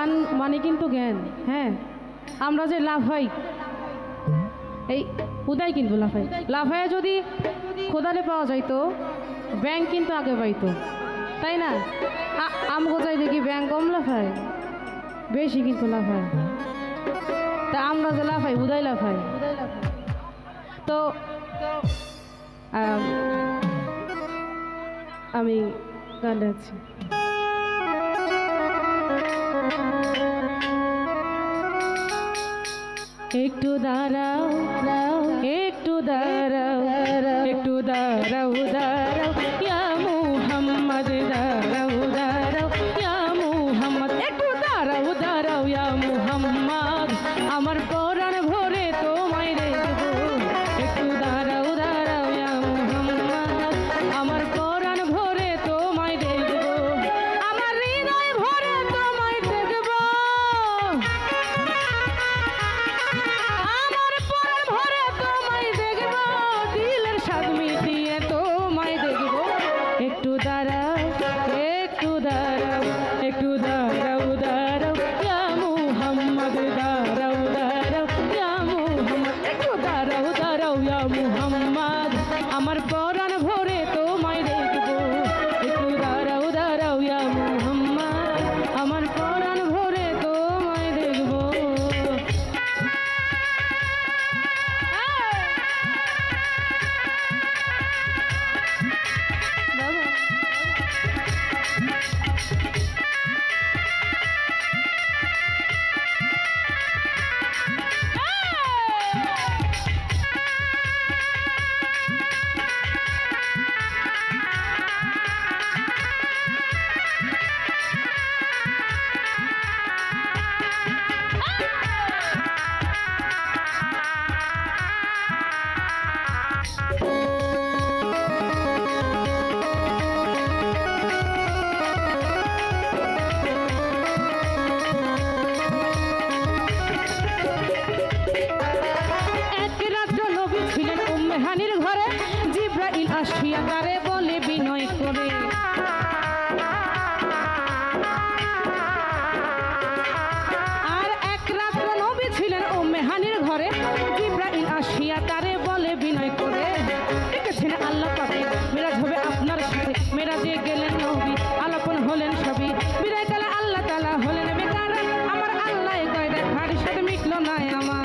গান মানে কিন্তু জ্ঞান। হ্যাঁ, আমরা যে লাফাই, এই উদয় কিন্তু লাফায় যদি খোদারে পাওয়া যাইতো, ব্যাংক কিন্তু আগে পাইতো, তাই না? আমগো যাই দেখি ব্যাংক কম লাফায়, বেশি কিন্তু লাফায়। তা আমরা যে লাফাই, উদয় লাফাই। তো আমি গান গাচ্ছি। একটু দাঁড়াও, একটু দাঁড়াও, একটু দাঁড়াও, দাঁড়াও ইয়া মুহাম্মদ, দাঁড়াও, দাঁড়াও ইয়া মুহাম্মদ, একটু দাঁড়াও, দাঁড়াও ইয়া মুহাম্মদ, আমার পরাণ ভরে তোমায় দেখবো। একটু দাঁড়াও, দাঁড়াও ইয়া মুহাম্মদ, আমার পরাণ ভরে তোমায় দেখবো, আমার হৃদয় ভরে তোমায় দেখবো, আমার পরাণ ভরে তোমায় দেখবো, দিলের স্বাদ মিটিয়ে তোমায় দেখবো। একটু দাঁড়াও, একটু দাঁড়াও, একটু দাঁড়াও, দাঁড়াও ইয়া মুহাম্মদ, দাঁড়াও, দাঁড়াও ইয়া মুহাম্মদ, একটু দাঁড়াও, দাঁড়াও ইয়া মুহাম্মদ, আমার পরাণ ভরে তোমায় দেখবো। একটু দাঁড়াও, দাঁড়াও ইয়া মুহাম্মদ, আমার পরাণ ভরে তোমায় দেখবো। হানির ঘরে জিব্রাইল আসিয়া তারে বলে বিনয় করে, আর এক রাত্র নবী ছিলেন উম্মে হানির ঘরে, জিব্রাইল আসিয়া তারে বলে বিনয় করে, ডেকেছেন আল্লাহ পাকে মেরাজ হবে আপনার সাথে, মেরাজে গেলেন নবী আলাপন হলেন সবই, বিদায় কালে আল্লাহ তাআলা হলেন বেকার, আমার আল্লাহ কয় দেখার সাথে মিটলো না আমার।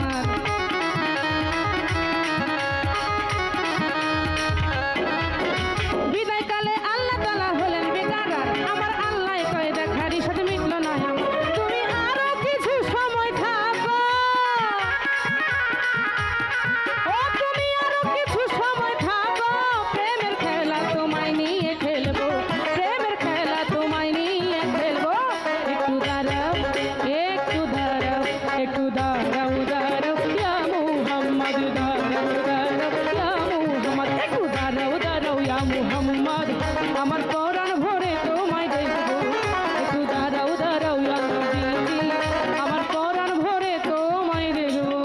মুহাম্মদ আমার পরাণ ভরে তোমায় দেখবো, একটু দাঁড়াও, দাঁড়াও ইয়া নবীজি, আমার পরাণ ভরে তোমায় দেখবো।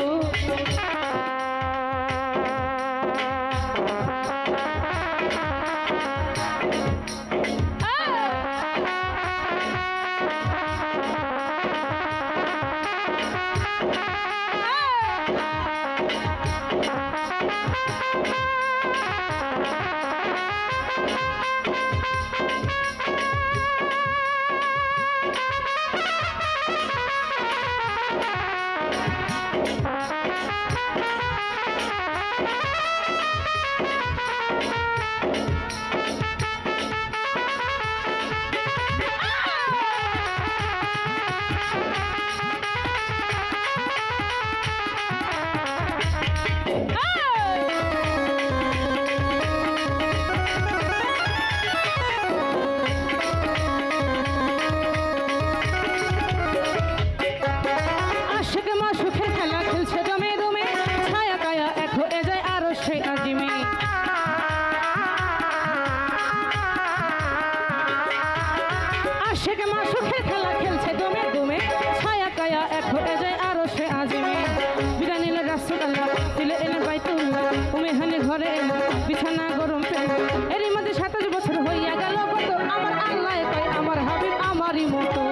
বিছানা গরম এরই মধ্যে 27 বছর হইয়া গেল কত, আমার আল্লাহ কয় আমার হাবিব আমারই মতো।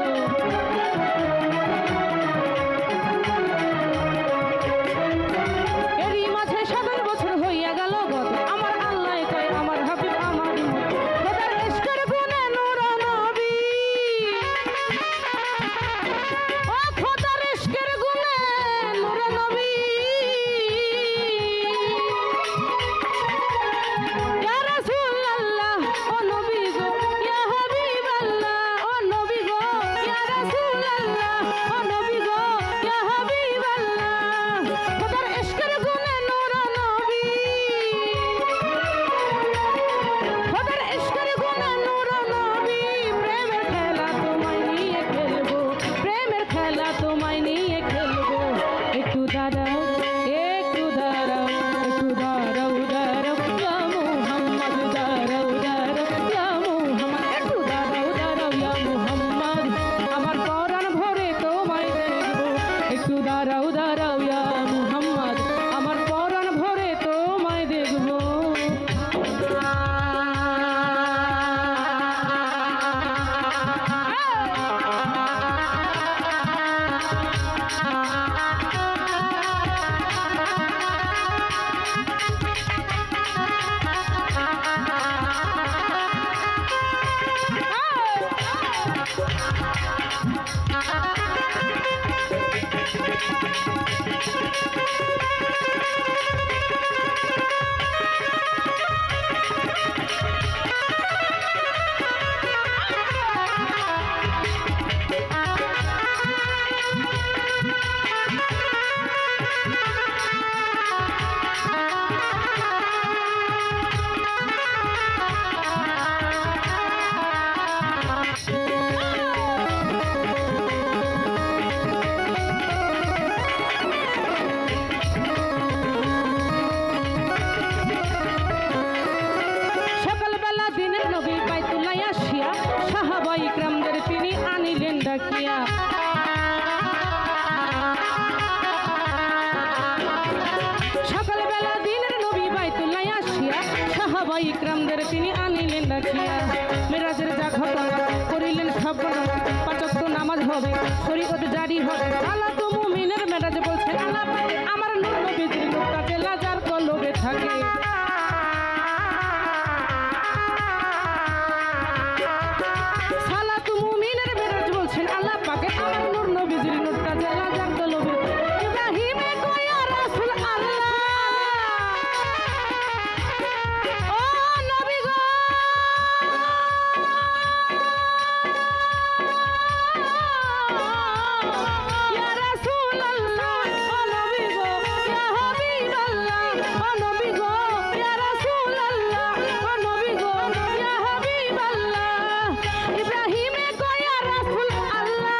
সাহাবাই ইকরামদের তিনি আনিলেন ডাকিয়া মেরাজের যা ঘটনা করিলেন সব ঘটনা পাঁচ ওয়াক্ত নামাজ হবে শরীয়ত জারি হবে আল্লাহ তো মুমিনের মেরাজ বলছেন আল্লাহ আমার নূর নবীজির নূরটাতে লাজার কলবে থাকে সালাতু মুমিনের মেরাজ বলছেন আল্লাহ পাকে আমার নূর নবীজির নূরটাতে লাজার কলবে ইব্রাহিমে কয়া রাসূল আল্লাহ ও নবী গো ইয়া রাসূল আল্লাহ ও নবী গো ইয়া হাবিব আল্লাহ ও নবী গো ইয়া রাসূল আল্লাহ ও নবী গো ইয়া হাবিব আল্লাহ ইব্রাহিমে কয়া রাসূল আল্লাহ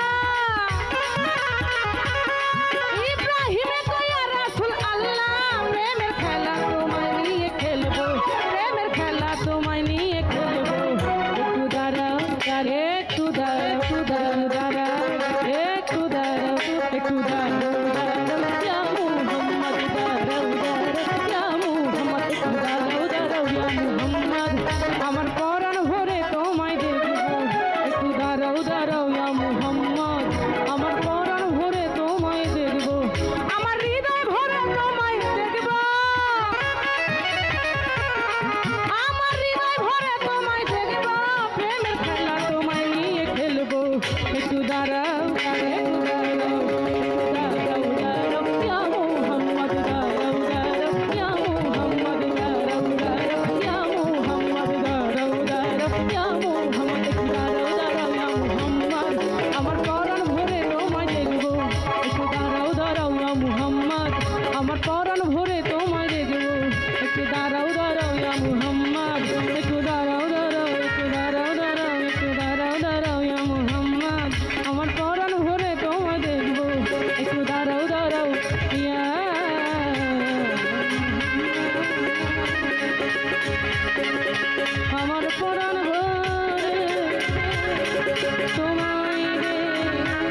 ইব্রাহিমে কয়া রাসূল আল্লাহ প্রেমের খেলা তোমায় নিয়ে খেলবো প্রেমের খেলা তোমায় নিয়ে খেলবো একটু দাঁড়াও একটু দাঁড়াও একটু দাঁড়াও একটু দাঁড়াও ইয়া মুহাম্মদ দাঁড়াও ইয়া মুহাম্মদ একটু দাঁড়াও ইয়া মুহাম্মদ আমার পরাণ ভরে তোমায় দেখবো একটু দাঁড়াও ইয়া মুহাম্মদ আমার পরাণ ভরে তোমায় দেখবো আমার হৃদয় ভরে তোমায় দেখবো আমার হৃদয় ভরে তোমায় দেখবো প্রেমের খেলা তোমায় নিয়ে খেলবো একটু দাঁড়াও ইয়া মুহাম্মদ দাঁড়াও ইয়া মুহাম্মদ দাঁড়াও ইয়া মুহাম্মদ দাঁড়াও ইয়া মুহাম্মদ একটু দাঁড়াও ইয়া মুহাম্মদ আমার পরাণ ভরে তোমায় দেখবো একটু দাঁড়াও ইয়া মুহাম্মদ আমার পরাণ ভরে তোমায় দেখবো একটু দাঁড়াও ইয়া মুহাম্মদ একটু দাঁড়াও ইয়া মুহাম্মদ আমার পরাণ ভরে তোমায় দেখবো একটু দাঁড়াও ইয়া আমার পরাণ ভরে তোমায় দেখবো